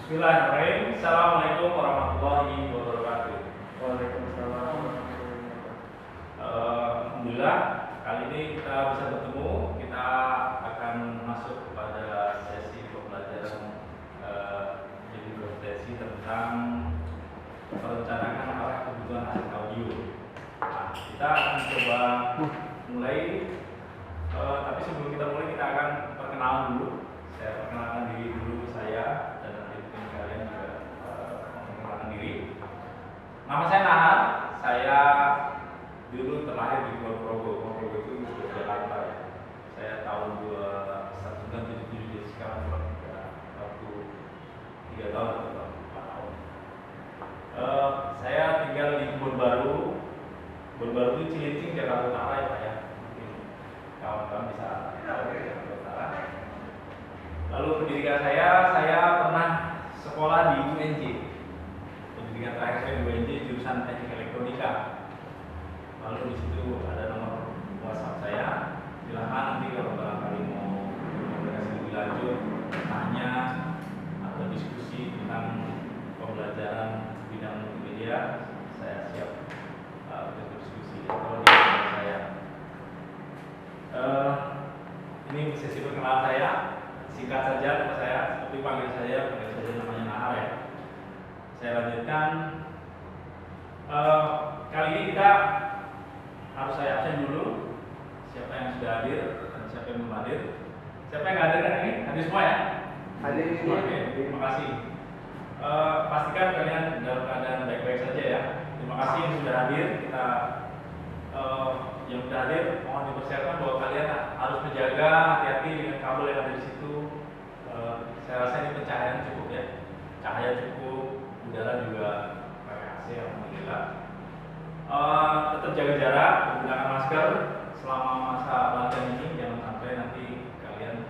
Bismillahirrahmanirrahim. Assalamualaikum warahmatullahi wabarakatuh. Waalaikumsalam. Alhamdulillah kali ini kita bisa bertemu. Kita akan masuk kepada sesi pembelajaran jadi kompetensi tentang perencanaan arah kebutuhan aset audio. Nah, kita akan coba mulai. Tapi sebelum kita mulai kita akan perkenalan dulu. Saya perkenalkan diri dulu saya dan nanti mungkin kalian juga memperkenalkan diri. Nama saya Nahar. Saya dulu terlahir di Kulon Progo. Kulon Progo itu di Jakarta ya. Saya tahun 1977, jadi sekarang waktu 3 tahun atau 4 tahun. Saya tinggal di Kebun Baru. Kebun Baru itu Cilincing, Jakarta Utara ya Pak ya. Mungkin kawan-kawan bisa tahu Jakarta Utara. Lalu pendidikan saya pernah sekolah di UNJ. Pendidikan terakhir saya di UNJ jurusan Teknik Elektronika. Lalu di situ ada nomor WhatsApp saya. Silahkan nanti kalau barangkali mau komunikasi lebih lanjut, tanya atau diskusi tentang pembelajaran bidang multimedia, saya siap untuk diskusi. Kalau di saya, ini sesi perkenalan saya. Singkat saja nama saya, seperti panggil saja namanya Nahar ya. Saya lanjutkan. Kali ini kita harus saya absen dulu. Siapa yang sudah hadir dan siapa yang belum hadir? Siapa yang hadir kan ini? Hadir semua ya? Hadir Semua. semua. Oke, terima kasih. Pastikan kalian dalam keadaan baik-baik saja ya. Terima kasih yang sudah hadir. Kita yang sudah hadir mohon dipersiapkan bahwa kalian harus menjaga hati-hati dengan kabel yang ada di situ. Saya rasa ini pencahayaan cukup ya, cahaya cukup, udara juga pakai AC alhamdulillah. Tetap jaga jarak, menggunakan masker selama masa latihan ini, jangan sampai nanti kalian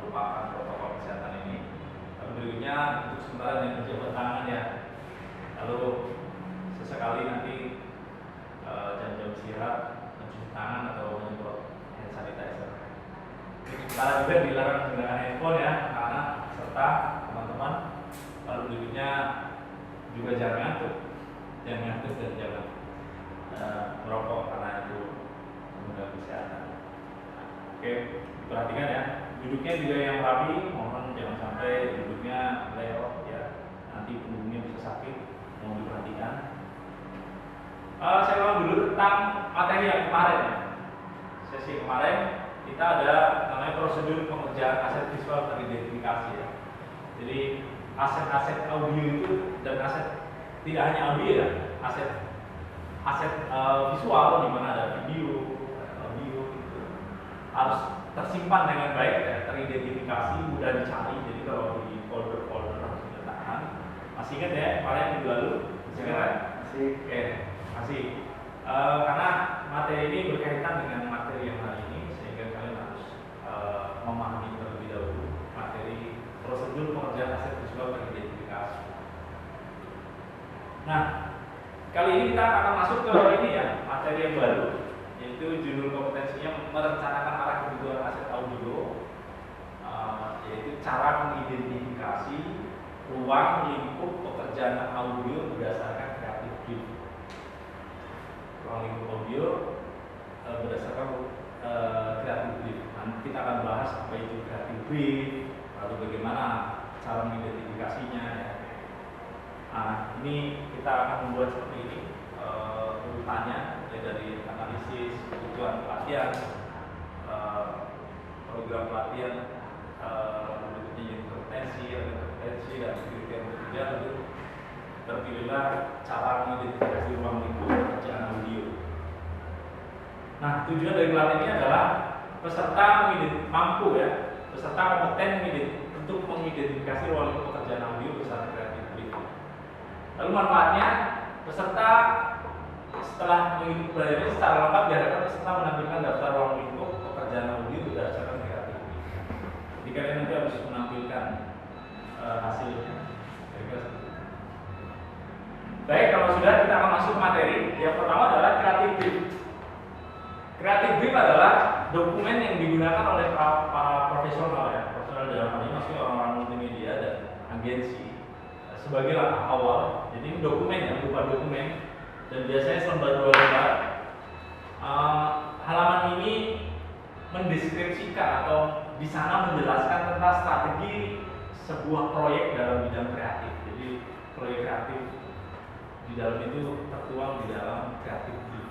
lupakan protokol kesehatan ini. Lalu berikutnya untuk sementara dengan menjabat tangan ya. Lalu sesekali nanti jam-jam istirahat mencuci tangan atau menyemprot hand sanitizer. Sementara juga dilarang menggunakan handphone ya, anak-anak serta teman-teman. Lalu berikutnya juga jangan ngantuk dan jangan merokok karena itu mengganggu kesehatan. Oke, diperhatikan ya. Duduknya juga yang rapi, mohon jangan sampai duduknya leot ya. Nanti punggungnya bisa sakit, mohon diperhatikan. Saya ulang dulu tentang materi yang kemarin ya. Sesi kemarin kita ada namanya prosedur pengerjaan aset visual teridentifikasi ya. Jadi aset-aset audio itu dan aset tidak hanya audio ya, aset visual di mana ada video, audio itu harus tersimpan dengan baik ya, teridentifikasi, mudah dicari. Jadi kalau di folder-folder harus diletakkan. Masih ingat ya kemarin minggu lalu? Masih ingat kan? Masih. Oke, masih. Karena materi ini berkaitan dengan materi yang hari ini, sehingga kalian harus memahami terlebih dahulu materi prosedur pengerjaan aset visual teridentifikasi. Nah, kali ini kita akan masuk ke ini ya, materi yang baru, yaitu judul kompetensinya merencanakan arah kebutuhan aset audio, yaitu cara mengidentifikasi ruang lingkup pekerjaan audio berdasarkan kreatif brief. Ruang lingkup audio berdasarkan kreatif brief. Nanti kita akan bahas apa itu kreatif brief, lalu bagaimana cara mengidentifikasinya ya. Nah, ini kita akan membuat seperti ini urutannya ya, dari analisis kebutuhan pelatihan, program pelatihan, berikutnya jadi kompetensi dan kriteria ketiga, lalu terpilihlah cara mengidentifikasi ruang lingkup pekerjaan audio. Nah, tujuan dari pelatihan ini adalah peserta mampu ya, peserta kompeten untuk mengidentifikasi ruang lingkup pekerjaan audio bersama kreatif brief. Lalu manfaatnya, peserta setelah mengikuti pelajaran secara lengkap diharapkan peserta menampilkan daftar ruang lingkup pekerjaan audio berdasarkan kreatif brief. Jadi kalian nanti harus menampilkan hasilnya. Baik, kalau sudah kita akan masuk materi. Yang pertama adalah kreatif brief. Kreatif brief adalah dokumen yang digunakan oleh para profesional ya, profesional dalam hal ini maksudnya orang-orang multimedia dan agensi sebagai langkah awal. Jadi ini dokumen ya, berupa dokumen dan biasanya selembar 2 lembar. Halaman ini mendeskripsikan atau di sana menjelaskan tentang strategi sebuah proyek dalam bidang kreatif. Jadi proyek kreatif di dalam itu tertuang di dalam kreatif brief.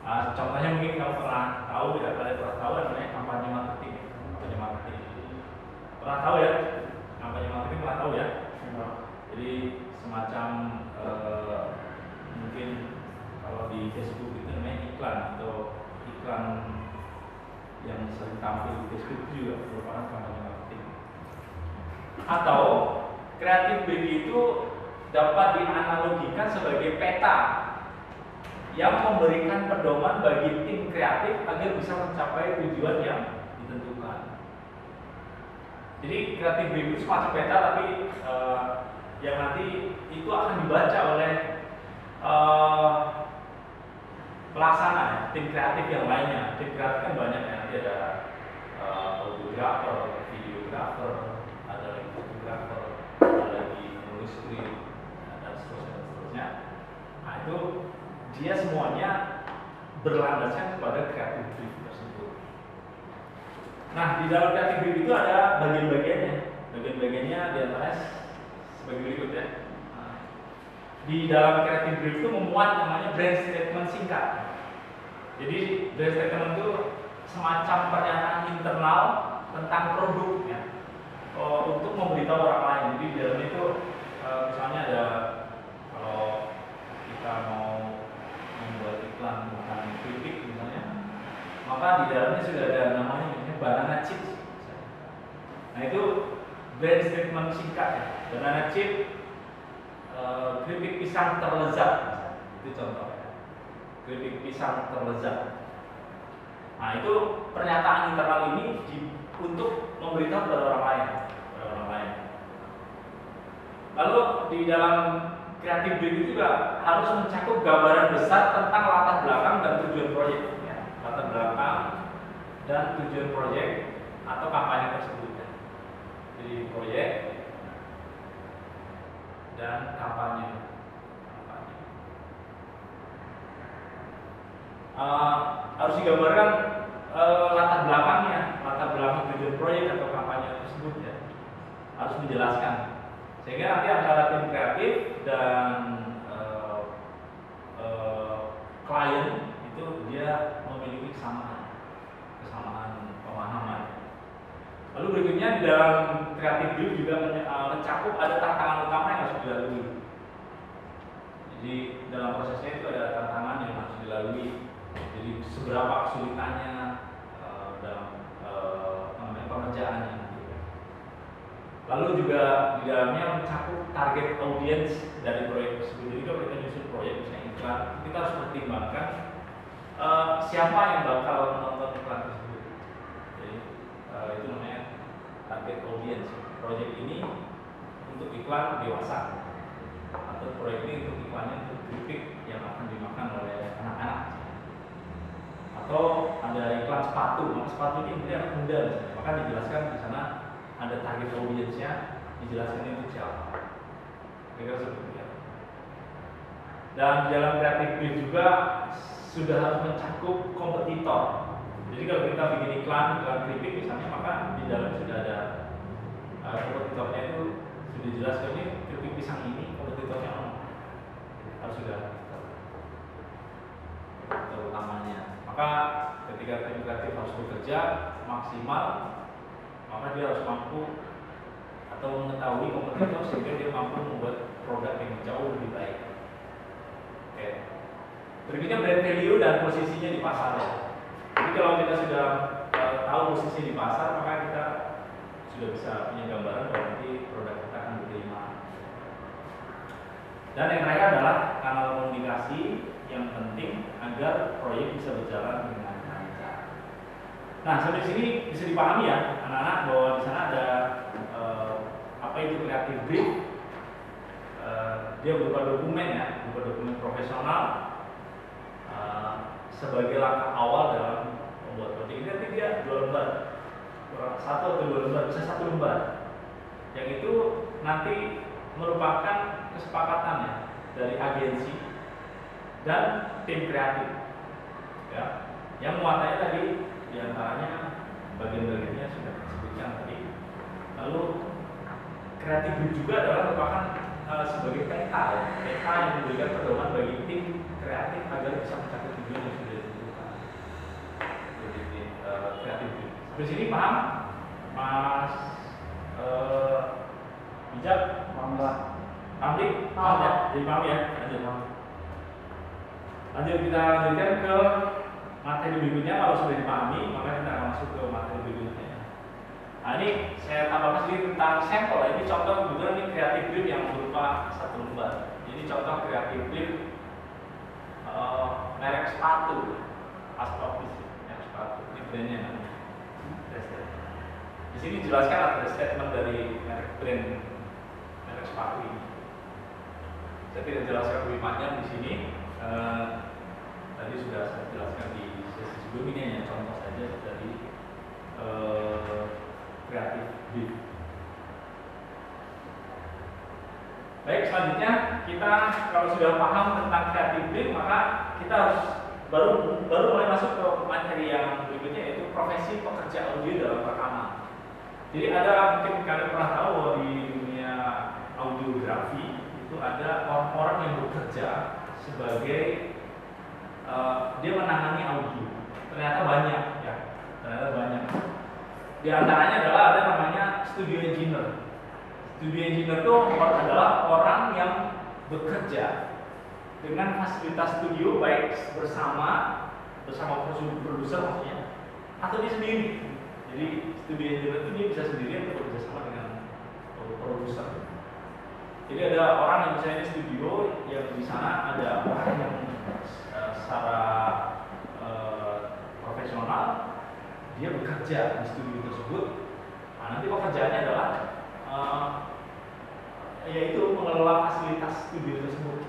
Contohnya mungkin kamu pernah tahu ya, kalian pernah tahu namanya kampanye marketing. Kampanye marketing. Pernah tahu ya? Kampanye marketing pernah tahu ya? Jadi semacam mungkin kalau di Facebook itu namanya iklan atau iklan yang sering tampil di Facebook itu juga merupakan kampanye marketing. Atau kreatif brief itu dapat dianalogikan sebagai peta yang memberikan pedoman bagi tim kreatif agar bisa mencapai tujuan yang ditentukan. Jadi kreatif brief itu semacam peta tapi yang nanti itu akan dibaca oleh pelaksana ya, tim kreatif yang lainnya. Tim kreatif kan banyak ya, nanti ada fotografer, videografer, ada lagi fotografer, ada lagi penulis skrip, dan seterusnya. Nah itu dia semuanya berlandaskan kepada kreatif brief tersebut. Nah di dalam kreatif brief itu ada bagian-bagiannya. Bagian-bagiannya diantaranya sebagai berikut ya. Di dalam kreatif brief itu memuat namanya brand statement singkat. Jadi brand statement itu semacam pernyataan internal tentang produknya untuk memberitahu orang lain. Jadi di dalam itu misalnya ada kalau kita mau membuat iklan tentang kritik misalnya, maka di dalamnya sudah ada namanya banana chips. Nah itu brand statement singkat ya. Banana chip, keripik pisang terlezat, itu contohnya. Keripik pisang terlezat. Nah itu pernyataan internal ini untuk memberitahu kepada orang lain. Lalu di dalam kreatif brief itu juga harus mencakup gambaran besar tentang latar belakang dan tujuan proyek, ya. Latar belakang dan tujuan proyek atau kampanye tersebut. Ya. Jadi proyek dan kampanye. Harus digambarkan latar belakangnya, latar belakang tujuan proyek atau kampanye tersebut ya. Harus menjelaskan. Sehingga nanti antara tim kreatif dan klien itu dia memiliki kesamaan pemahaman. Lalu berikutnya di dalam kreatif brief juga mencakup ada tantangan utama yang harus dilalui. Jadi dalam prosesnya itu ada tantangan yang harus dilalui. Jadi seberapa kesulitannya dalam pengerjaannya. Lalu juga di dalamnya mencakup target audiens dari proyek tersebut. Jadi kalau kita nyusun proyek misalnya iklan, kita harus pertimbangkan siapa yang bakal menonton iklan tersebut. Jadi itu namanya target audiens. Proyek ini untuk iklan dewasa atau proyek ini untuk iklannya untuk kritik yang akan dimakan oleh anak-anak. Atau ada iklan sepatu, maka sepatu ini anak muda misalnya. Maka dijelaskan di sana ada target audiensnya, dijelaskan itu siapa. Kira-kira seperti itu. Dan di dalam kreatif brief juga sudah harus mencakup kompetitor. Jadi kalau kita bikin iklan kritik misalnya, maka di dalam sudah ada kompetitornya itu sudah dijelaskan ini keripik pisang ini kompetitornya harus sudah terutamanya. Maka ketika tim kreatif harus bekerja maksimal, maka dia harus mampu atau mengetahui kompetitor sehingga dia mampu membuat produk yang jauh lebih baik. Oke. Berikutnya brand value dan posisinya di pasar. Jadi kalau kita sudah tahu posisi di pasar, maka kita sudah bisa punya gambaran bahwa nanti produk kita akan diterima. Dan yang terakhir adalah kanal komunikasi yang penting agar proyek bisa berjalan dengan lancar. Nah, sampai sini bisa dipahami ya, anak-anak, bahwa di sana ada apa itu kreatif brief. Dia berupa dokumen ya, berupa dokumen profesional sebagai langkah awal dalam membuat coding ini nanti dia 2 lembar, 1 atau 2 lembar, bisa 1 lembar. Yang itu nanti merupakan kesepakatannya dari agensi dan tim kreatif, ya. Yang muatannya tadi diantaranya bagian-bagiannya sudah disebutkan tadi. Lalu kreatif juga adalah merupakan sebagai peta, ya. Peta yang memberikan pedoman bagi tim kreatif agar bisa mencapai tujuan yang sudah ditentukan. Jadi kreatif. Di sini paham, Mas Bijak, Mamba. Amrik, paham ya? Jadi paham ya? Lanjut kita lanjutkan ke materi berikutnya. Kalau sudah dipahami, maka kita akan masuk ke materi berikutnya. Nah ini saya tambahkan sedikit tentang sampel. Ini contoh kebetulan ini kreatif brief yang berupa 1 lembar. Jadi contoh kreatif brief merek sepatu, Aspropis, merek sepatu. Ini brandnya namanya. Di sini jelaskan ada statement dari brand merek sepatu ini. Saya tidak jelaskan lebih panjang di sini. Tadi sudah saya jelaskan di sesi sebelumnya, ya, contoh saja dari kreatif brief. Baik, selanjutnya kita kalau sudah paham tentang kreatif brief, maka kita harus baru mulai masuk ke materi yang berikutnya, yaitu profesi pekerja audio dalam rekaman. Jadi ada, mungkin kalian pernah tahu bahwa di dunia audiografi itu ada orang-orang yang bekerja sebagai dia menangani audio. Ternyata banyak, ya. Ternyata banyak. Di antaranya adalah ada namanya studio engineer. Studio engineer itu adalah orang yang bekerja dengan fasilitas studio, baik bersama produser maksudnya, atau dia sendiri. Jadi studio engineer itu dia bisa sendiri atau bekerja sama dengan produser. Jadi ada orang yang misalnya di studio, yang di sana ada orang yang secara profesional dia bekerja di studio tersebut. Nah, nanti pekerjaannya adalah yaitu mengelola fasilitas studio tersebut.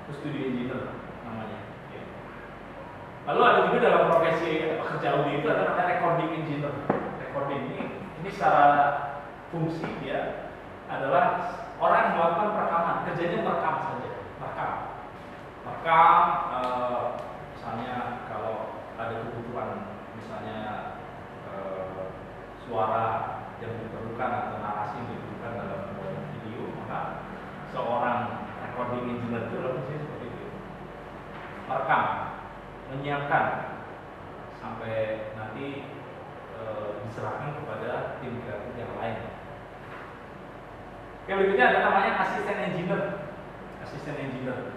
Itu studio engineer namanya. Ya. Lalu ada juga dalam profesi pekerja audio itu ada namanya recording engineer. Recording ini secara fungsi dia adalah orang yang melakukan perekaman, kerjanya merekam saja, merekam misalnya kalau ada kebutuhan, misalnya suara yang diperlukan atau narasi yang diperlukan dalam video, maka seorang recording engineer itu fungsinya seperti itu, merekam, menyiapkan sampai nanti diserahkan kepada tim kreatif yang lain. Yang berikutnya ada namanya asisten engineer. Asisten engineer.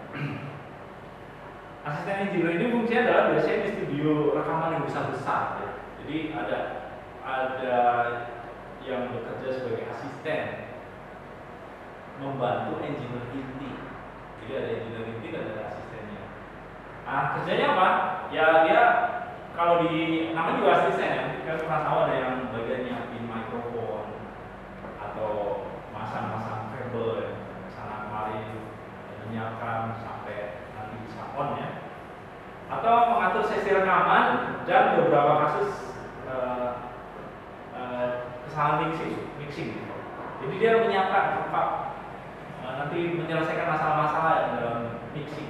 Asisten engineer ini fungsinya adalah biasanya di studio rekaman yang besar-besar, ya. Jadi ada yang bekerja sebagai asisten, membantu engineer inti. Jadi ada engineer inti dan ada asistennya. Nah, kerjanya apa? Ya dia kalau di namanya juga asisten, ya. Kan pernah tahu ada yang bagian nyiapin mikrofon atau masang kabel sana kemari, menyiapkan sampai nanti bisa on, ya, atau mengatur sesi rekaman dan beberapa kasus kesalahan mixing. Jadi dia menyiapkan nanti menyelesaikan masalah-masalah yang dalam mixing.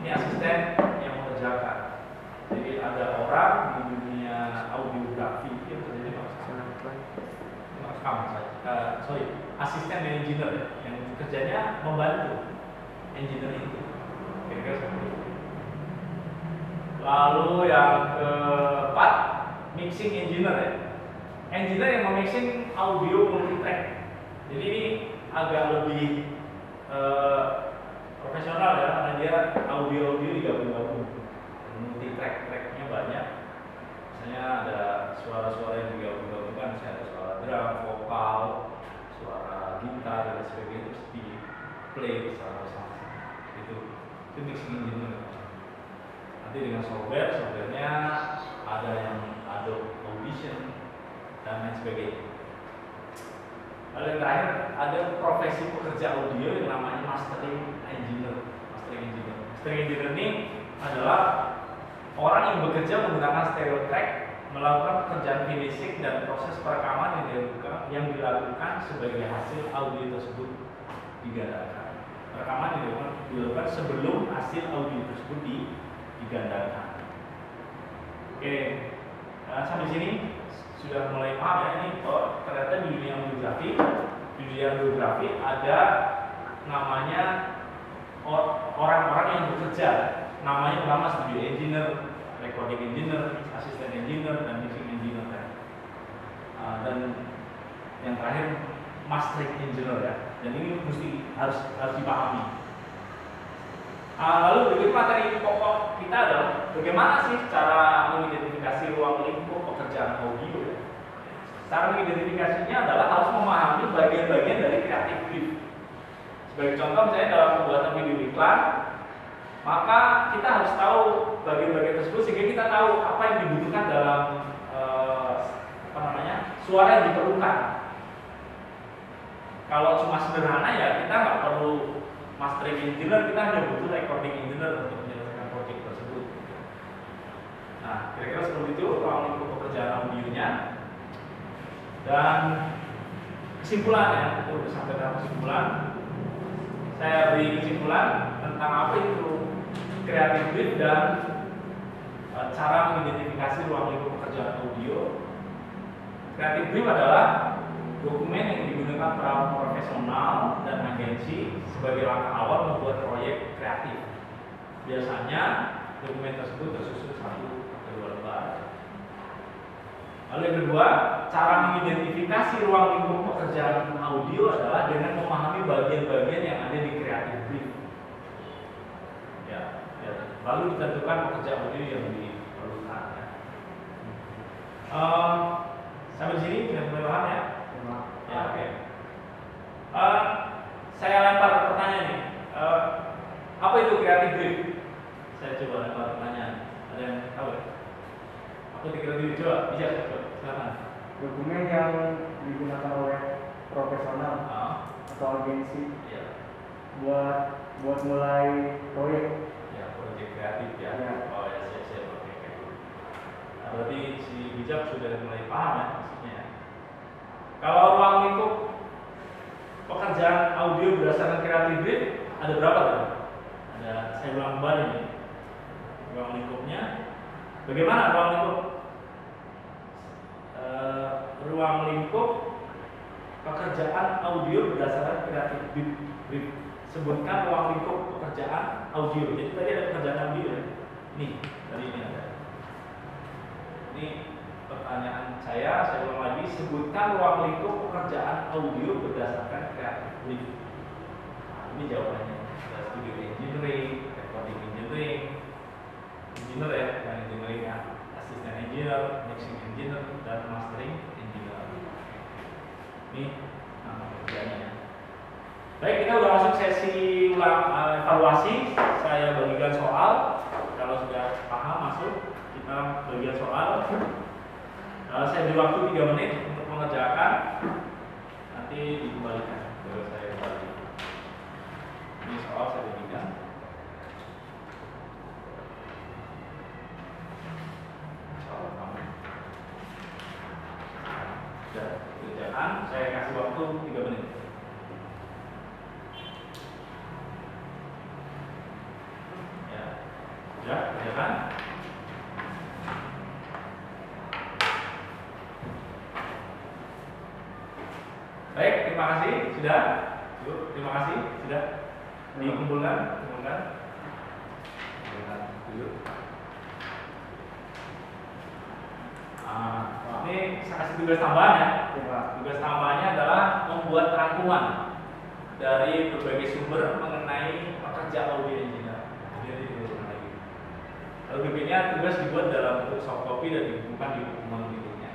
Ini asisten yang mengerjakan. Jadi ada orang di dunia audiografi yang terjadi asisten engineer yang kerjanya membantu engineer itu. Kira-kira seperti itu. Lalu yang keempat, mixing engineer, ya. Engineer yang memixing audio multitrack. Jadi ini agak lebih profesional, ya, karena dia audio digabung-gabung, multitrack-tracknya banyak. Misalnya ada suara-suara yang digabung-gabungkan, misalnya ada suara drum, vokal, suara gitar dan sebagainya, itu di play bersama-sama. Itu mixing engineer. Nanti dengan softwarenya ada yang Adobe Audition dan lain sebagainya. Lalu yang terakhir ada profesi pekerja audio yang namanya mastering engineer. Mastering engineer ini adalah orang yang bekerja menggunakan stereo track melakukan pekerjaan finishing dan proses perekaman yang dilakukan sebagai hasil audio tersebut digandakan. Perekaman dilakukan sebelum hasil audio tersebut digandakan. Oke, sampai sini sudah mulai paham ya ini. Oh, ternyata di dunia audiografi ada namanya orang-orang yang bekerja, namanya pertama studio engineer, recording engineer, assistant engineer, dan mixing engineer ya. Dan yang terakhir mastering engineer ya. Dan ini harus dipahami. Lalu berikut materi pokok kita adalah bagaimana sih cara mengidentifikasi ruang lingkup pekerjaan audio ya. Cara mengidentifikasinya adalah harus memahami bagian-bagian dari creative brief. Sebagai contoh misalnya dalam pembuatan video iklan, maka kita harus tahu bagian-bagian tersebut sehingga kita tahu apa yang dibutuhkan dalam suara yang diperlukan. Kalau cuma sederhana ya kita nggak perlu mastering engineer, kita hanya butuh recording engineer untuk menyelesaikan proyek tersebut. Nah, kira-kira seperti itu ruang lingkup pekerjaan audionya. Dan kesimpulan ya, untuk sampai dalam kesimpulan, saya beri kesimpulan tentang apa itu creative brief dan cara mengidentifikasi ruang lingkup pekerjaan audio. Creative brief adalah dokumen yang digunakan para profesional dan agensi sebagai langkah awal membuat proyek kreatif. Biasanya dokumen tersebut tersusun 1 atau 2 lembar. Lalu yang kedua, cara mengidentifikasi ruang lingkup pekerjaan audio adalah dengan memahami bagian-bagian yang ada di creative brief. Ya. Lalu ditentukan pekerjaan audio yang diperlukan. Ya. Sampai di sini sudah mulai paham ya? Ya, oke. Saya lempar pertanyaan nih. Apa itu creative brief? Saya coba lempar pertanyaan. Ada yang tahu ya? Apa itu creative brief? Coba, bisa silakan. Dokumen yang digunakan oleh profesional atau agensi buat mulai proyek. Ya, proyek kreatif ya. Oh ya, siap. Oke. Nah, berarti si bijak sudah mulai paham ya maksudnya. Kalau ruang lingkup pekerjaan audio berdasarkan creative brief ada berapa tuh? Saya ulang kembali nih. Ruang lingkupnya. Bagaimana ruang lingkup? Ruang lingkup pekerjaan audio berdasarkan creative brief. Sebutkan ruang lingkup pekerjaan audio. Jadi tadi ada pekerjaan audio ya. Nih, tadi ini ada. Ini pertanyaan saya ulang lagi, sebutkan ruang lingkup pekerjaan audio berdasarkan creative brief. Nah, ini jawabannya. Ada studio engineering, recording engineering, engineer ya, dan engineering ya, assistant engineer, mixing engineer, dan mastering engineer. Ini nama kerjanya ya. Baik, kita udah masuk sesi evaluasi. Saya bagikan soal. Kalau sudah paham masuk, kita bagian soal. Saya beri waktu 3 menit untuk mengerjakan. Nanti dikembalikan. Baru saya kembali. Ini soal saya bagikan. Soal kamu. Sudah kerjaan. Saya kasih waktu 3 menit. Ya, sudah kerjakan. Baik, terima kasih sudah. Terima kasih sudah dikumpulkan. Ini saya kasih tugas tambahan ya. Tugas tambahannya adalah membuat rangkuman dari berbagai sumber mengenai pekerja audio engineer. Jadi diulang lagi. Lalu berikutnya tugas dibuat dalam bentuk soft copy dan dibukukan di dokumen berikutnya.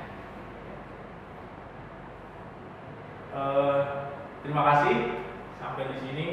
Terima kasih. Sampai di sini